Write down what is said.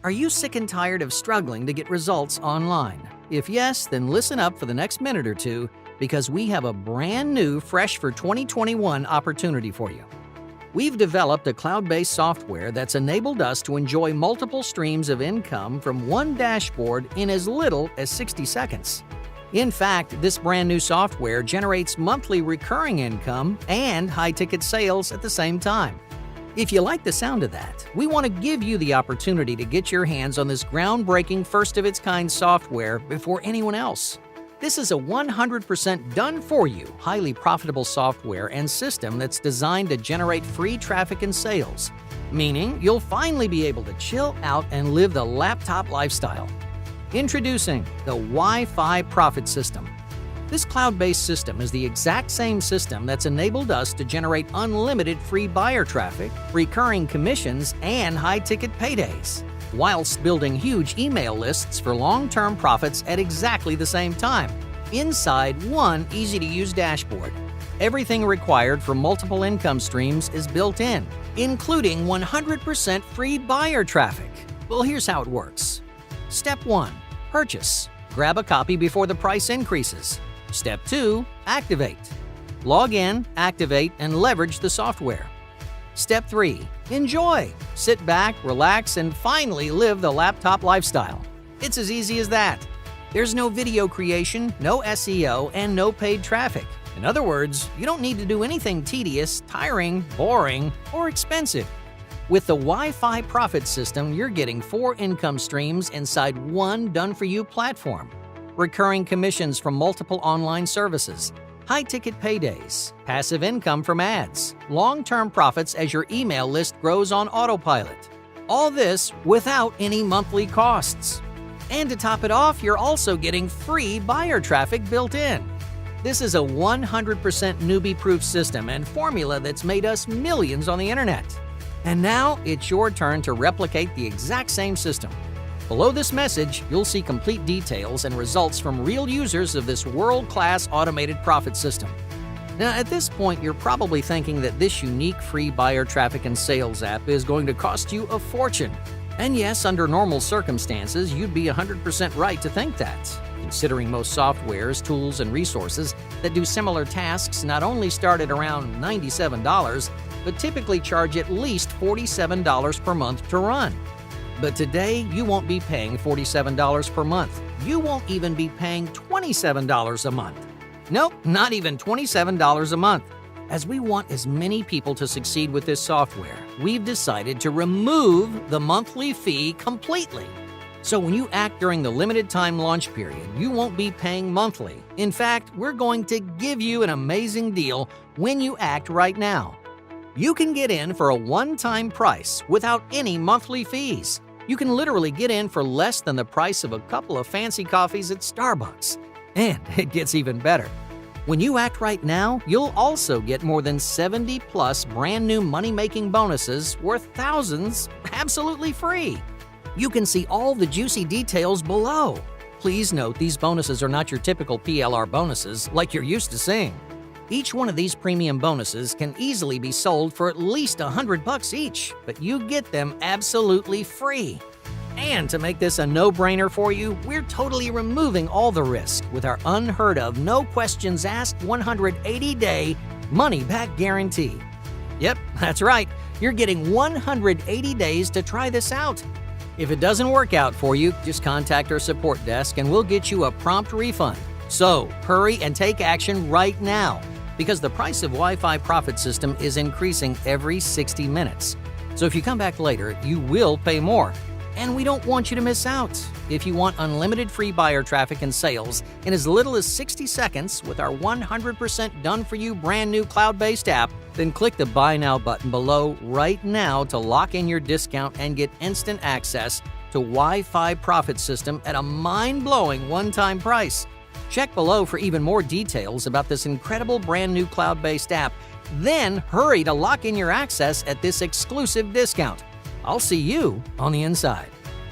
Are you sick and tired of struggling to get results online? If yes, then listen up for the next minute or two because we have a brand new, fresh for 2021 opportunity for you. We've developed a cloud-based software that's enabled us to enjoy multiple streams of income from one dashboard in as little as 60 seconds. In fact, this brand new software generates monthly recurring income and high-ticket sales at the same time. If you like the sound of that, we want to give you the opportunity to get your hands on this groundbreaking, first-of-its-kind software before anyone else. This is a 100% done-for-you, highly profitable software and system that's designed to generate free traffic and sales, meaning you'll finally be able to chill out and live the laptop lifestyle. Introducing the Wi-Fi Profit System. This cloud-based system is the exact same system that's enabled us to generate unlimited free buyer traffic, recurring commissions, and high-ticket paydays, whilst building huge email lists for long-term profits at exactly the same time, inside one easy-to-use dashboard. Everything required for multiple income streams is built in, including 100% free buyer traffic. Well, here's how it works. Step 1. Purchase. Grab a copy before the price increases. Step 2. Activate. Log in, activate, and leverage the software. Step 3. Enjoy. Sit back, relax, and finally live the laptop lifestyle. It's as easy as that. There's no video creation, no SEO, and no paid traffic. In other words, you don't need to do anything tedious, tiring, boring, or expensive. With the Wi-Fi Profit System, you're getting 4 income streams inside one done-for-you platform. Recurring commissions from multiple online services, high-ticket paydays, passive income from ads, long-term profits as your email list grows on autopilot. All this without any monthly costs. And to top it off, you're also getting free buyer traffic built in. This is a 100% newbie-proof system and formula that's made us millions on the internet. And now it's your turn to replicate the exact same system. Below this message, you'll see complete details and results from real users of this world-class automated profit system. Now, at this point, you're probably thinking that this unique free buyer traffic and sales app is going to cost you a fortune. And yes, under normal circumstances, you'd be 100% right to think that, considering most softwares, tools, and resources that do similar tasks not only start at around $97, but typically charge at least $47 per month to run. But today, you won't be paying $47 per month. You won't even be paying $27 a month. Nope, not even $27 a month. As we want as many people to succeed with this software, we've decided to remove the monthly fee completely. So when you act during the limited time launch period, you won't be paying monthly. In fact, we're going to give you an amazing deal when you act right now. You can get in for a one-time price without any monthly fees. You can literally get in for less than the price of a couple of fancy coffees at Starbucks. And it gets even better. When you act right now, you'll also get more than 70+ brand new money-making bonuses worth thousands absolutely free. You can see all the juicy details below. Please note these bonuses are not your typical PLR bonuses like you're used to seeing. Each one of these premium bonuses can easily be sold for at least $100 each, but you get them absolutely free. And to make this a no-brainer for you, we're totally removing all the risk with our unheard-of, no-questions-asked 180-day money-back guarantee. Yep, that's right. You're getting 180 days to try this out. If it doesn't work out for you, just contact our support desk and we'll get you a prompt refund. So, hurry and take action right now, because the price of Wi-Fi Profit System is increasing every 60 minutes. So if you come back later, you will pay more. And we don't want you to miss out. If you want unlimited free buyer traffic and sales in as little as 60 seconds with our 100% done-for-you brand new cloud-based app, then click the Buy Now button below right now to lock in your discount and get instant access to Wi-Fi Profit System at a mind-blowing one-time price. Check below for even more details about this incredible brand new cloud-based app. Then hurry to lock in your access at this exclusive discount. I'll see you on the inside.